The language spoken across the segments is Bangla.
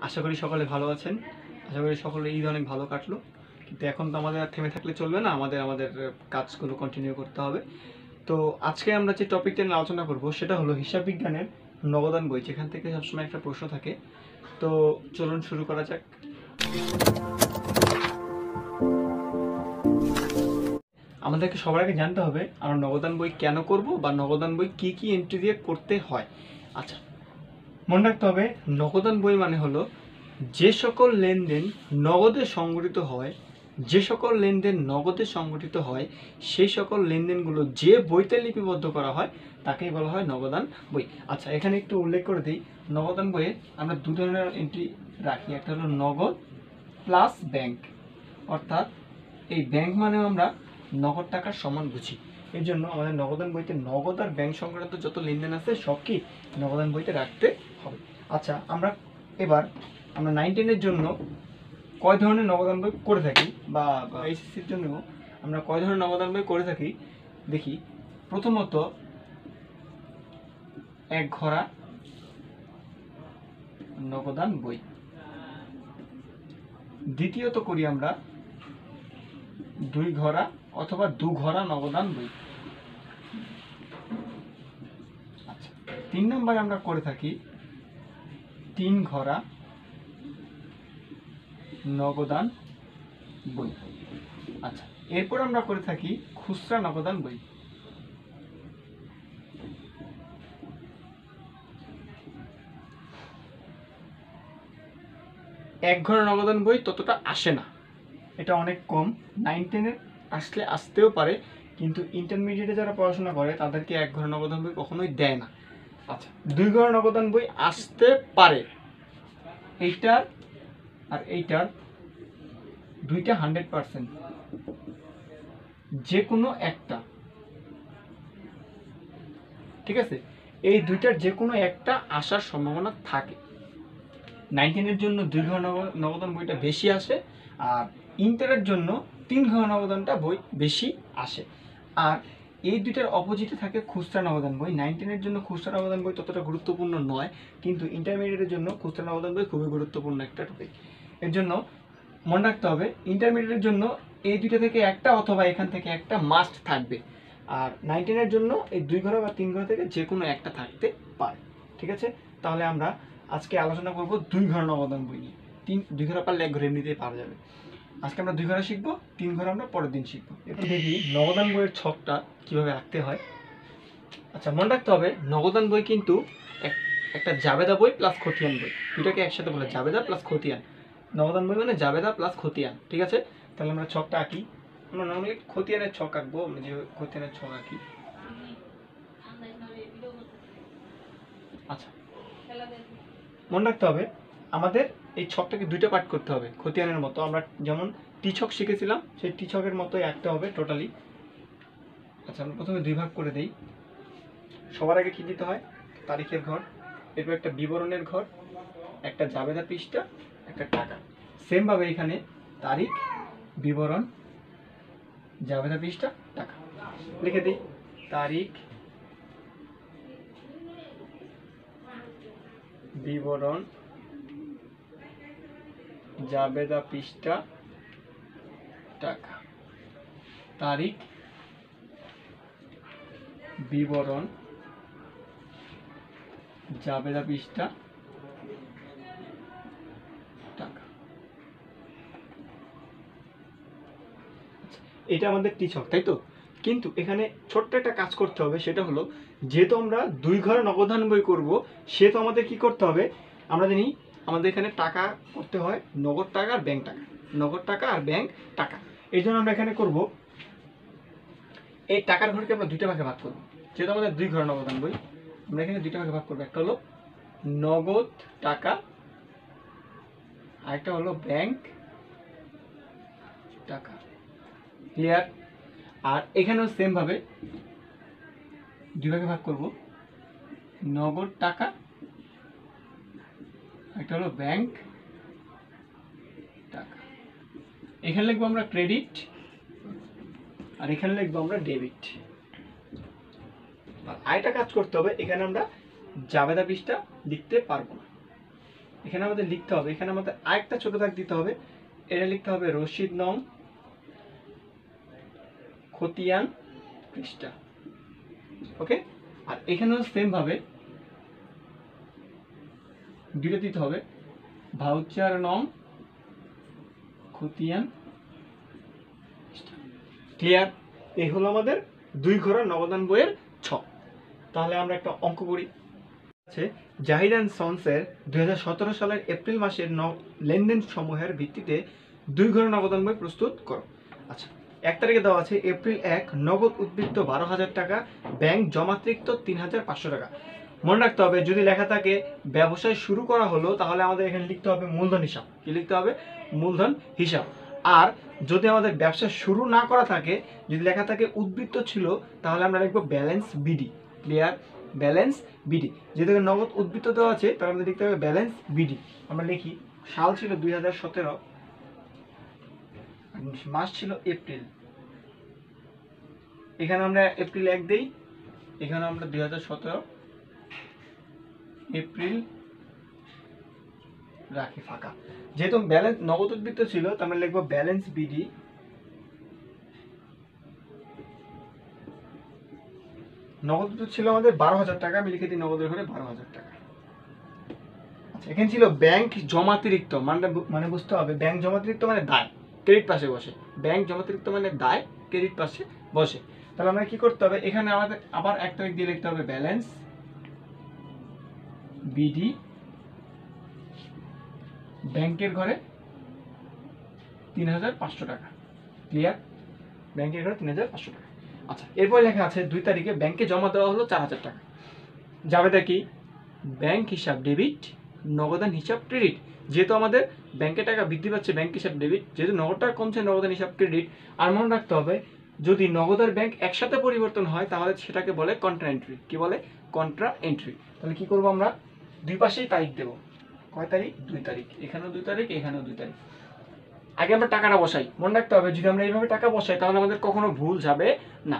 আশা করি সকলে ভালো আছেন। আশা করি সকলে ঈদ অনেক ভালো কাটলো। কিন্তু এখন তো আমাদের আর থেমে থাকলে চলবে না, আমাদের আমাদের কাজগুলো কন্টিনিউ করতে হবে। তো আজকে আমরা যে টপিকটা নিয়ে আলোচনা করব সেটা হলো হিসাব বিজ্ঞানের নগদান বই, যেখান থেকে সবসময় একটা প্রশ্ন থাকে। তো চলুন শুরু করা যাক। আমাদেরকে সবার আগে জানতে হবে আমরা নগদান বই কেন করব বা নগদান বই কি কি এন্ট্রি দিয়ে করতে হয়। আচ্ছা, মনে রাখতে হবে নগদান বই মানে হলো যে সকল লেনদেন নগদে সংগঠিত হয়, যে সকল লেনদেন নগদে সংগঠিত হয় সেই সকল লেনদেনগুলো যে বইতে লিপিবদ্ধ করা হয় তাকেই বলা হয় নগদান বই। আচ্ছা, এখানে একটু উল্লেখ করে দিই, নগদান বইয়ে আমরা দু ধরনের এন্ট্রি রাখি। একটা হলো নগদ প্লাস ব্যাংক, অর্থাৎ এই ব্যাংক মানে আমরা নগদ টাকার সমান বুঝি। এর জন্য আমাদের নগদান বইতে নগদ আর ব্যাংক সংক্রান্ত যত লেনদেন আছে সব কি নগদান বইতে রাখতে হবে। আচ্ছা, আমরা 9, 10-এর জন্য কয় ধরনের নগদান বই করে থাকি বা এইচএসসির জন্য আমরা কয় ধরনের নগদান বই করে থাকি দেখি। প্রথমত এক ঘরা নগদান বই, দ্বিতীয়ত করি আমরা 2 ঘরা অথবা 2 ঘরা নগদান বই। আচ্ছা, 3 নম্বরে আমরা করে থাকি 3 ঘরা নগদান বই। আচ্ছা, এরপর আমরা করে থাকি খুচরা নগদান বই। এক ঘর নগদান বই ততটা আসে না, এটা অনেক কম। 9, 10-এ আসলে আসতেও পারে, কিন্তু ইন্টারমিডিয়েটে যারা পড়াশোনা করে তাদেরকে এক ঘর নগদান বই কখনোই দেয় না। আচ্ছা, 2 ঘর নগদান বই আসতে পারে। এইটার আর এইটার দুইটা 100%, যে কোনো একটা, ঠিক আছে? এই দুইটার যে কোনো একটা আসার সম্ভাবনা থাকে। 9, 10-এর জন্য 2 ঘর নগদান বইটা বেশি আসে, আর ইন্টারের জন্য 3 ঘর নগদানটা বই বেশি আসে। আর এই দুইটার অপোজিটে থাকে খুচরা নগদান বই। 9, 10-এর জন্য খুচরা নগদান বই ততটা গুরুত্বপূর্ণ নয়, কিন্তু ইন্টারমিডিয়েটের জন্য খুচরা নগদান বই খুবই গুরুত্বপূর্ণ একটা টপিক। এর জন্য মনে রাখতে হবে ইন্টারমিডিয়েটের জন্য এই দুইটা থেকে একটা অথবা এখান থেকে একটা মাস্ট থাকবে, আর 9, 10-এর জন্য এই 2 ঘর বা 3 ঘর থেকে যে কোনো একটা থাকতে পারে। ঠিক আছে? তাহলে আমরা আজকে আলোচনা করব 2 ঘর নগদান বই নিয়ে। 2 ঘর পারলে 1 ঘর এমনিতেই পারা যাবে। আজকে আমরা 2 ঘর শিখবো, 3 ঘর আমরা পরের দিন শিখবো। একটু দেখি নগদান বইয়ের ছকটা কিভাবে আঁকতে হয়। আচ্ছা, মনে রাখতে হবে নগদান বই কিন্তু একটা জাবেদা বই প্লাস খতিয়ান বই, দুটাকে একসাথে বলে জাবেদা প্লাস খতিয়ান। নগদান বই মানে জাবেদা প্লাস খতিয়ান। ঠিক আছে? তাহলে আমরা ছকটা আঁকি। আমরা নর্মালি খতিয়ানের ছক আঁকবো, আমরা যে খতিয়ানের ছক আঁকি। আচ্ছা, মনে রাখতে হবে আমাদের এই ছকটাকে দুইটা পার্ট করতে হবে খতিয়ানের মতো। আমরা যেমন টি ছক শিখেছিলাম সেই টি ছকের মতোই আঁকতে হবে টোটালি। আচ্ছা, আমরা প্রথমে 2 ভাগ করে দেই। সবার আগে কি দিতে হয়? তারিখের ঘর, এরপর একটা বিবরণের ঘর, একটা জাবেদা পৃষ্ঠা, একটা টাকা। সেম ভাবে এখানে তারিখ, বিবরণ, জাবেদা পৃষ্ঠা, টাকা লিখে দিই। তারিখ, বিবরণ, জাবেদা পৃষ্ঠা, টাকা। তারিখ, বিবরণ, জাবেদা পৃষ্ঠা, টাকা। এটা আমাদের টি ছক, তাই তো? কিন্তু এখানে ছোট্ট একটা কাজ করতে হবে, সেটা হলো যেহেতু আমরা 2 ঘর নগদান বই করব, সেহেতু আমাদের কি করতে হবে? আমরা জানি আমাদের এখানে টাকা করতে হয় নগদ টাকা আর ব্যাংক টাকা, নগদ টাকা আর ব্যাংক টাকা। এই জন্য আমরা এখানে করব এই টাকার ঘরকে আমরা 2টা ভাগে ভাগ করব। যেহেতু আমাদের 2 ঘর নগদান বই, আমরা এখানে 2টা ভাগে ভাগ করব। একটা হলো নগদ টাকা, আরেকটা হলো ব্যাংক টাকা। ক্লিয়ার? আর এখানেও সেম ভাবে 2 ভাগে ভাগ করব, নগদ টাকা, একটা হলো ব্যাংক টাকা। এখানে লিখবো আমরা ক্রেডিট আর এখানে লিখবো আমরা ডেবিট। আর আরেকটা কাজ করতে হবে, এখানে আমরা জাবেদা পৃষ্ঠা লিখতে পারবো না। এখানে আমাদের লিখতে হবে, এখানে আমাদের আরেকটা ছোট দাগ দিতে হবে, এটা লিখতে হবে রসিদ নং খতিয়ান পৃষ্ঠা। ওকে, আর এখানেও সেম ভাবে দুটো দিতে হবে, ভাউচার নং খতিয়ান। ক্লিয়ার? এই হলো আমাদের 2 ঘর নগদান বইয়ের ছক। তাহলে আমরা একটা অঙ্ক করি। আছে জাহিদ অ্যান্ড সন্সের 2017 সালের এপ্রিল মাসের লেনদেন সমূহের ভিত্তিতে 2 ঘর নগদান বই প্রস্তুত করো। আচ্ছা, 1 তারিখে দেওয়া আছে এপ্রিল 1 নগদ উদ্বৃত্ত 12,000 টাকা, ব্যাংক জমাতিরিক্ত 3,500 টাকা। মনে রাখতে হবে যদি লেখা থাকে ব্যবসায় শুরু করা হলো, তাহলে আমাদের এখানে লিখতে হবে মূলধন হিসাব। কি লিখতে হবে? মূলধন হিসাব। আর যদি আমাদের ব্যবসা শুরু না করা থাকে, যদি লেখা থাকে উদ্বৃত্ত ছিল, তাহলে আমরা লিখবো balance BD. Clear? Balance BD. যেহেতু নগদ উদ্বৃত্ত দেওয়া আছে, তাহলে আমাদের লিখতে হবে ব্যালেন্স বিডি। আমরা লিখি সাল ছিল 2017, মাস ছিল এপ্রিল। এখানে আমরা এপ্রিল 1 দেই, এখানে আমরা 2017 এপ্রিল রাখি ফাঁকা। যেহেতু ব্যালেন্স নগদ উদ্বৃত্ত ছিল, তো আমরা লিখবো ব্যালেন্স বিডি। নগদ উদ্বৃত্ত ছিল আমাদের 12,000 টাকা, আমি লিখে দিই নগদের ঘরে 12,000 টাকা। আচ্ছা, এখানে ছিল ব্যাংক জমাতিরিক্ত, মানে বুঝতে হবে ব্যাংক জমাতিরিক্ত মানে দায়, ক্রেডিট পাশে বসে। ব্যাংক জমাতিরিক্ত মানে দায়, ক্রেডিট পাশে বসে। তাহলে আমরা কি করতে হবে, এখানে আমাদের আবার 1 তারিখ দিয়ে লিখতে হবে ব্যালেন্স বিডি, ব্যাংকের ঘরে 3,500 টাকা। ক্লিয়ার? ব্যাংকের ঘরে 3,500 টাকা। আচ্ছা, এরপর লেখা আছে 2 তারিখে ব্যাংকে জমা দেওয়া হলো 4,000 টাকা। যাবে দেখি ব্যাংক হিসাব ডেবিট, নগদান হিসাব ক্রেডিট। যেহেতু আমাদের ব্যাংকে টাকা বৃদ্ধি পাচ্ছে, ব্যাংক হিসাব ডেবিট। যেহেতু নগদ টাকা কমছে, নগদান হিসাব ক্রেডিট। আর মনে রাখতে হবে যদি নগদ আর ব্যাংক একসাথে পরিবর্তন হয়, তাহলে সেটাকে বলে কন্ট্রা এন্ট্রি। কি বলে? Contra entry. তাহলে কি করবো আমরা, দুই পাশেই তারিখ দেবো। কয় তারিখ? 2 তারিখ। এখানেও 2 তারিখ, এখানেও 2 তারিখ। আগে আমরা টাকাটা বসাই। মনে রাখতে হবে যদি আমরা এইভাবে টাকা বসাই, তাহলে আমাদের কখনো ভুল যাবে না।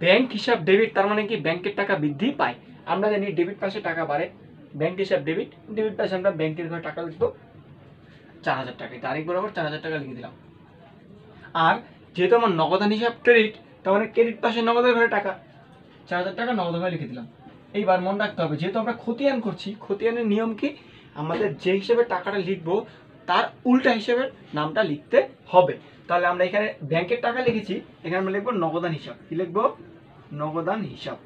ব্যাংক হিসাব ডেবিট, তার মানে কি ব্যাংকের টাকা বৃদ্ধি পায়। আমরা জানি ডেবিট পাশে টাকা বাড়ে, ব্যাংক হিসাব ডেবিট, ডেবিট পাশে আমরা ব্যাংকের ঘরে টাকা লিখবো 4,000 টাকা। তারিখ বরাবর 4,000 টাকা লিখে দিলাম। আর যেহেতু আমার নগদান হিসাব ক্রেডিট, তার মানে ক্রেডিট পাশে নগদের ঘরে টাকা, 4,000 টাকা নগদের ঘরে লিখে দিলাম। এইবার মনে রাখতে হবে যেহেতু আমরা খতিয়ান করছি, খতিয়ানের নিয়ম কি, আমাদের যে হিসেবে টাকাটা লিখবো তার উল্টা হিসেবের নামটা লিখতে হবে। তাহলে আমরা এখানে ব্যাংকের টাকা লিখেছি, এখানে আমরা লিখবো নগদান হিসাব। কি লিখবো? নগদান হিসাব।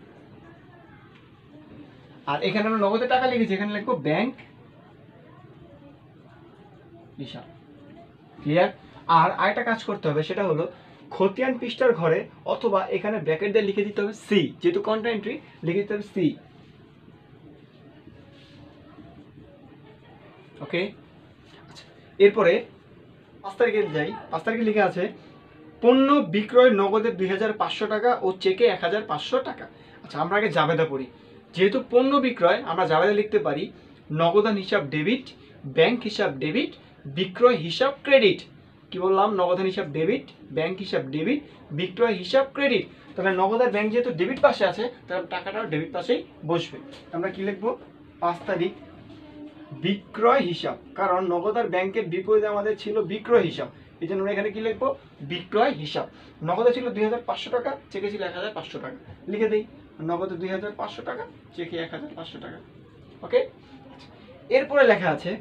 আর এখানে আমরা নগদের টাকা লিখেছি, এখানে লিখবো ব্যাংক হিসাব। ক্লিয়ার? আর আরেকটা কাজ করতে হবে, সেটা হলো খতিয়ান পৃষ্ঠার ঘরে অথবা এখানে ব্র্যাকেট দিয়ে লিখে দিতে হবে সি। যেহেতু কন্ট্রা এন্ট্রি, লিখে দিতে হবে সি। ওকে, এরপরে 5 তারিখে যাই। 5 তারিখে লিখে আছে পণ্য বিক্রয় নগদে 2,500 টাকা ও চেকে 1,500 টাকা। আচ্ছা, আমরা আগে জাবেদা পড়ি। যেহেতু পণ্য বিক্রয়, আমরা জাবেদা লিখতে পারি নগদান হিসাব ডেবিট, ব্যাংক হিসাব ডেবিট, বিক্রয় হিসাব ক্রেডিট। কি বললাম? নগদান হিসাব ডেবিট, ব্যাংক হিসাব ডেবিট, বিক্রয় হিসাব ক্রেডিট। তাহলে নগদ আর ব্যাংক যেহেতু ডেবিট পাশে আছে, তাহলে টাকাটাও ডেবিট পাশেই বসবে। আমরা কি লিখবো? 5 তারিখ বিক্রয় হিসাব, কারণ নগদ আর ব্যাংকের বিপরীতে আমাদের ছিল বিক্রয় হিসাব। এই জন্য আমরা এখানে কি লিখবো? বিক্রয় হিসাব। নগদে ছিল 2,500 টাকা, চেকে ছিল 1,500 টাকা। লিখে দিই নগদে 2,500 টাকা, চেকে 1,500 টাকা। ওকে, এরপরে লেখা আছে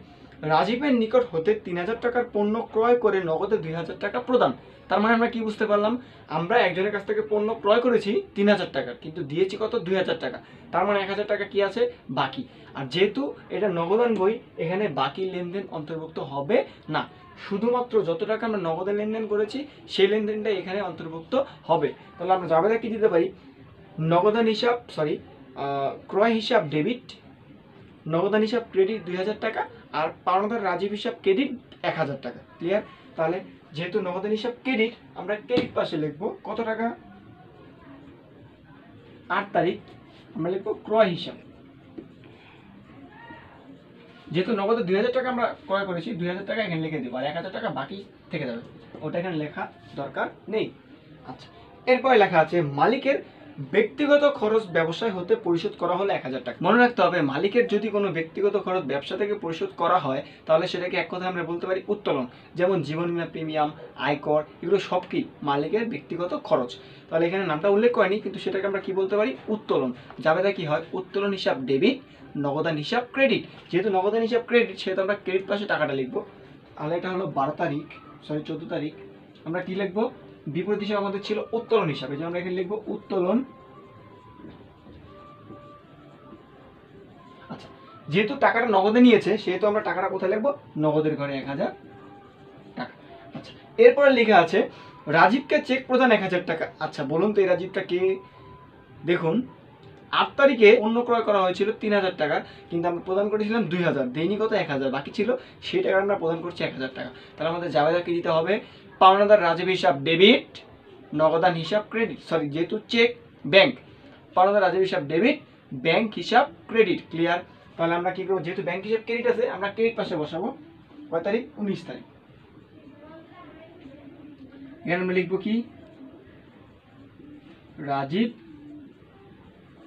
রাজীবের নিকট হতে 3,000 টাকার পণ্য ক্রয় করে নগদে 2,000 টাকা প্রদান। তার মানে আমরা কি বুঝতে পারলাম, আমরা একজনের কাছ থেকে পণ্য ক্রয় করেছি 3,000 টাকার, কিন্তু দিয়েছি কত? 2,000 টাকা। তার মানে 1,000 টাকা কি আছে? বাকি। আর যেহেতু এটা নগদান বই, এখানে বাকি লেনদেন অন্তর্ভুক্ত হবে না। শুধুমাত্র যত টাকা আমরা নগদে লেনদেন করেছি সেই লেনদেনটা এখানে অন্তর্ভুক্ত হবে। তাহলে আমরা জাবেদা কি দিতে পারি? নগদান হিসাব ক্রয় হিসাব ডেবিট, নগদান হিসাব ক্রেডিট 2,000 টাকা, আর পাওনাদার রাজীব হিসাব ক্রেডিট 1,000 টাকা। ক্লিয়ার? তাহলে যেহেতু নগদান হিসাব ক্রেডিট, আমরা ক্রেডিট পাশে লিখবো কত টাকা? 8 তারিখ আমরা লিখবো ক্রয় হিসাব। যেহেতু নগদে 2,000 টাকা আমরা ক্রয় করেছি, 2,000 টাকা এখানে লিখে দেবো, আর 1,000 টাকা বাকি থেকে যাবে, ওটা এখানে লেখা দরকার নেই। আচ্ছা, এরপরে লেখা আছে মালিকের ব্যক্তিগত খরচ ব্যবসায় হতে পরিশোধ করা হলে 1000 টাকা। মনে রাখতে হবে মালিকের যদি কোনো ব্যক্তিগত খরচ ব্যবসা থেকে পরিশোধ করা হয় তাহলে সেটাকে এক কথায় আমরা বলতে পারি উত্তোলন। যেমন জীবন বীমা প্রিমিয়াম, আয়কর, এগুলো সব কি মালিকের ব্যক্তিগত খরচ। তাহলে এখানে নামটা উল্লেখ করেনি, কিন্তু সেটাকে আমরা কি বলতে পারি উত্তোলন। জাবেদা কি হয় উত্তোলন হিসাব ডেবিট, নগদান হিসাব ক্রেডিট। যেহেতু নগদান হিসাব ক্রেডিট সেহেতু আমরা ক্রেডিট পাশে টাকাটা লিখবো। তাহলে এটা হলো 14 তারিখ। আমরা কি লিখবো বিপরীত হিসাবে আমাদের ছিল উত্তোলন হিসাবে, যে আমরা এখানে লিখবো উত্তোলন। আচ্ছা, যেহেতু টাকাটা নগদে নিয়েছে সেহেতু আমরা টাকাটা কোথায় লিখবো নগদের ঘরে 1000 টাকা। আচ্ছা, এরপরে লেখা আছে রাজীবকে চেক প্রদান 1000 টাকা। আচ্ছা বলুন তো এই রাজীবটা কে? দেখুন 8 তারিখে অন্য ক্রয় করা হয়েছিল 3000 টাকা, কিন্তু আমরা প্রদান করেছিলাম 2000, দেইনি কত 1000 বাকি ছিল, সেই টাকা আমরা প্রদান করছি 1000 টাকা। তাহলে আমাদের জাবেদাকে দিতে হবে পাওনাদার রাজীব হিসাব ডেবিট, নগদান হিসাব ক্রেডিট, সরি যেহেতু চেক ব্যাংক, পাওনাদার রাজীব হিসাব ডেবিট, ব্যাংক হিসাব ক্রেডিট। ক্লিয়ার? তাহলে আমরা কি করবো, যেহেতু ব্যাংক হিসাব ক্রেডিট আছে আমরা ক্রেডিট পাশে বসাবো। কয় তারিখ? 19 তারিখ। এখানে আমরা লিখবো কি রাজীব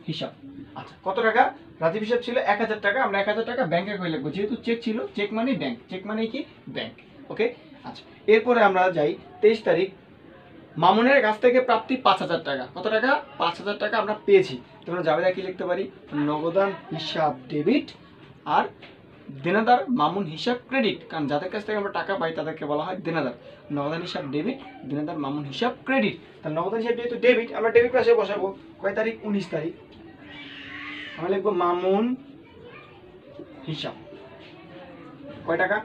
হিসাব। আচ্ছা কত টাকা? রাজীব হিসাব ছিল 1000 টাকা, আমরা 1000 টাকা ব্যাংকে করে লিখবো, যেহেতু চেক ছিল, চেক মানে ব্যাংক, চেক মানে কি ব্যাংক। ওকে। আচ্ছা এরপরে আমরা যাই 23 তারিখ। মামুনের কাছ থেকে প্রাপ্তি 5000 টাকা। কত টাকা? 5000 টাকা আমরা পেয়েছি। তোমরা জাবেদা কি লিখতে পারি নগদান হিসাব ডেবিট আর দেনাদার মামুন হিসাব ক্রেডিট, কারণ যাদের কাছ থেকে আমরা টাকা পাই তাদেরকে বলা হয় দেনাদার। নগদান হিসাব ডেবিট, দেনাদার মামুন হিসাব ক্রেডিট। তাহলে নগদান হিসাব যেহেতু ডেবিট আমরা ডেবিট পাশে বসাবো। কয় তারিখ? 19 তারিখ। আমরা লিখবো মামুন হিসাব। কয় টাকা?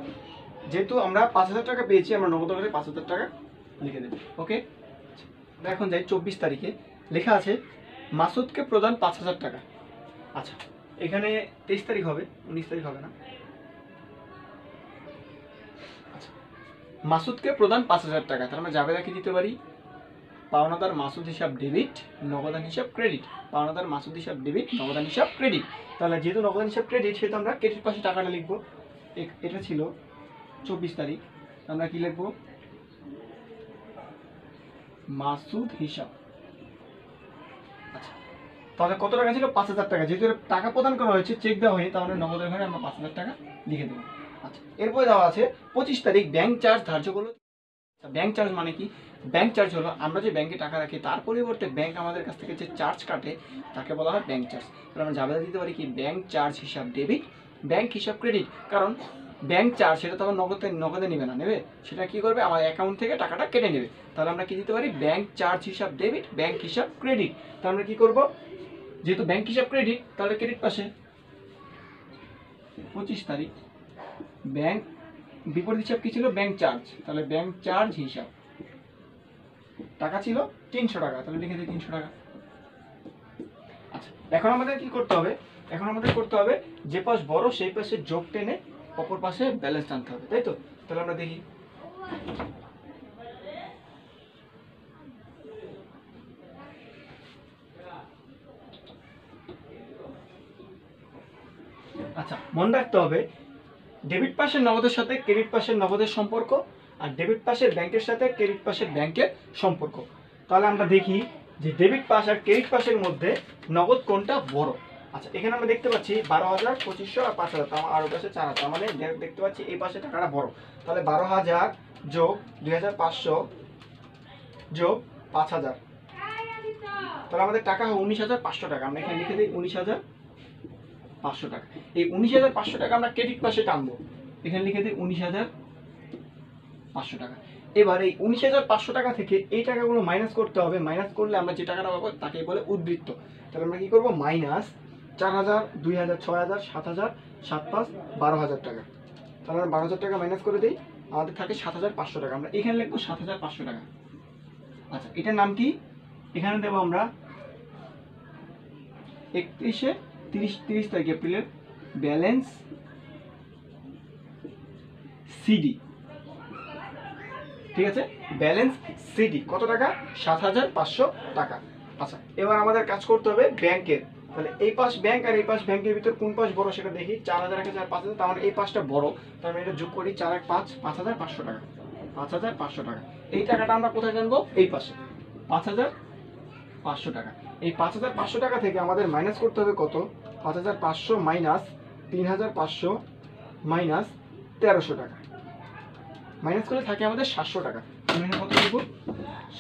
যেহেতু আমরা 5000 টাকা পেয়েছি আমরা নগদ করে 5000 টাকা লিখে দেবো। ওকে। এখন যাই 24 তারিখে। লেখা আছে মাসুদকে প্রদান 5000 টাকা। আচ্ছা এখানে 23 তারিখ হবে, 19 তারিখ হবে না। আচ্ছা মাসুদকে প্রদান 5000 টাকা। তাহলে আমরা জাবেদা কি দিতে পারি পাওনাদার মাসুদ হিসাব ডেবিট, নগদান হিসাব ক্রেডিট। পাওনাদার মাসুদ হিসাব ডেবিট, নগদান হিসাব ক্রেডিট। তাহলে যেহেতু নগদান হিসাব ক্রেডিট সেহেতু আমরা ক্রেডিট পাশে টাকাটা লিখবো। এটা ছিল 24 তারিখ। আমরা কি লিখবো মাসুদ হিসাব। আচ্ছা তাহলে কত টাকা ছিল? 5000 টাকা। যেহেতু টাকা প্রদান করা হয়েছে, চেক দেওয়া হয়নি, তাহলে নগদের ঘরে আমরা 5000 টাকা লিখে দেবো। আচ্ছা এরপরে দেওয়া আছে 25 তারিখ ব্যাংক চার্জ ধার্য করলো। ব্যাংক চার্জ মানে কি? ব্যাংক চার্জ হলো আমরা যে ব্যাংকে টাকা রাখি তার পরিবর্তে ব্যাংক আমাদের কাছ থেকে যে চার্জ কাটে তাকে বলা হয় ব্যাংক চার্জ। তাহলে আমরা জাবেদা দিতে পারি কি ব্যাংক চার্জ হিসাব ডেবিট, ব্যাংক হিসাব ক্রেডিট। কারণ ব্যাংক চার্জ সেটা তো আমার নগদে নেবে না, নেবে সেটা কি করবে আমার অ্যাকাউন্ট থেকে টাকাটা কেটে নেবে। তাহলে আমরা কি দিতে পারি ব্যাংক চার্জ হিসাব ডেবিট, ব্যাংক হিসাব ক্রেডিট। তাহলে আমরা কি করব, যেহেতু ব্যাংক হিসাব ক্রেডিট তাহলে ক্রেডিট পাশে 25 তারিখ ব্যাংক, বিপরীত হিসাব কি ছিল ব্যাংক চার্জ, তাহলে ব্যাংক চার্জ হিসাব টাকা ছিল 300 টাকা, তাহলে লিখে দিই 300 টাকা। আচ্ছা এখন আমাদের কি করতে হবে? এখন আমাদের করতে হবে যে পাশ বড় সেই পাশে যোগ টেনে অপর পাশে ব্যালেন্স টানতে হবে, তাই তো? তাহলে আমরা দেখি। আচ্ছা মনে রাখতে হবে ডেবিট পাশের নগদের সাথে ক্রেডিট পাশের নগদের সম্পর্ক, আর ডেবিট পাশের ব্যাংকের সাথে ক্রেডিট পাশের ব্যাংকের সম্পর্ক। তাহলে আমরা দেখি যে ডেবিট পাশ আর ক্রেডিট পাশের মধ্যে নগদ কোনটা বড়। আচ্ছা এখানে আমরা দেখতে পাচ্ছি 12,000, 2500 আর 5000, আর ওর পাশে 4000, মানে দেখতে পাচ্ছি এই পাশে টাকাটা বড়। তাহলে 12,000 যোগ 2500 যোগ 5000, তাহলে আমাদের টাকা হয় 19,500 টাকা। আমরা এখানে লিখে দিই 19,500 টাকা। এই 19,500 টাকা আমরা ক্রেডিট পাশে টানবো, এখানে লিখে দিই 19,500 টাকা। এবার এই 19,500 টাকা থেকে এই টাকাগুলো মাইনাস করতে হবে। মাইনাস করলে আমরা যে টাকাটা পাবো তাকে বলে উদ্বৃত্ত। তাহলে আমরা কি করবো মাইনাস 4,000, 2,000, 6,000, 7,000, 7,5, 12,000 টাকা। তাহলে আমরা 12,000 টাকা মাইনাস করে দিই, আমাদের থাকে 7,500 টাকা। আমরা এখানে লিখবো 7,500 টাকা। আচ্ছা এটার নাম কি? এখানে দেবো আমরা 30 তারিখ এপ্রিলের ব্যালেন্স সিডি। ঠিক আছে, ব্যালেন্স সিডি কত টাকা? 7,500 টাকা। আচ্ছা এবার আমাদের কাজ করতে হবে ব্যাংকের। তাহলে এই পাশ ব্যাংক আর এই পাশ ব্যাংকের ভিতর কোন পাশ বড় সেটা দেখি। 4,000, 1,000, 5,000, তার মানে এই পাশটা বড়। তার মানে এটা যোগ করি 4 1 5, 5,500 টাকা। 5,500 টাকা। এই টাকাটা আমরা কোথায় জানবো? এই পাশে 5,500 টাকা। এই 5,500 টাকা থেকে আমাদের মাইনাস করতে হবে কত? 5,500 মাইনাস 3,500 মাইনাস 1,300 টাকা। মাইনাস করলে থাকে আমাদের 700 টাকা। এখানে কত দেবো?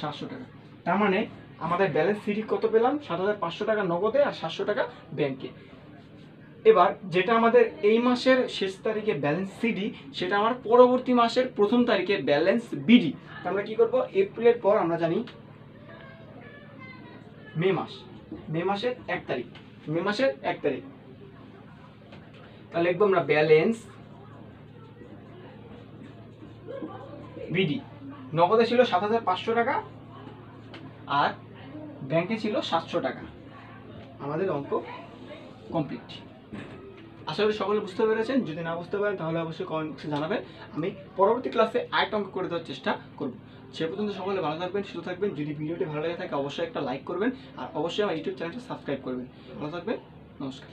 700 টাকা। তার মানে আমাদের ব্যালেন্স সিডি কত পেলাম? 7,500 টাকা নগদে আর 700 টাকা ব্যাংকে। এবার যেটা আমাদের এই মাসের শেষ তারিখে ব্যালেন্স সিডি, সেটা আমার পরবর্তী মাসের প্রথম তারিখে ব্যালেন্স বিডি। আমরা কি করব? এপ্রিলের পর আমরা জানি মে মাস, মে মাসের 1 তারিখ, মে মাসের 1 তারিখ। তাহলে লিখবো আমরা ব্যালেন্স বিডি। নগদে ছিল 7,500 টাকা আর ব্যাংকে ছিল 700 টাকা। আমাদের অঙ্ক কমপ্লিট। আশা করি সকলে বুঝতে পেরেছেন। যদি না বুঝতে পারেন তাহলে অবশ্যই কমেন্ট বক্সে জানাবেন। আমি পরবর্তী ক্লাসে আরেকটা অঙ্ক করে দেওয়ার চেষ্টা করব। সে পর্যন্ত সকলে ভালো থাকবেন, সুস্থ থাকবেন। যদি ভিডিওটি ভালো লাগে থাকে অবশ্যই একটা লাইক করবেন আর অবশ্যই আমার ইউটিউব চ্যানেলটা সাবস্ক্রাইব করবেন। ভালো থাকবেন, নমস্কার।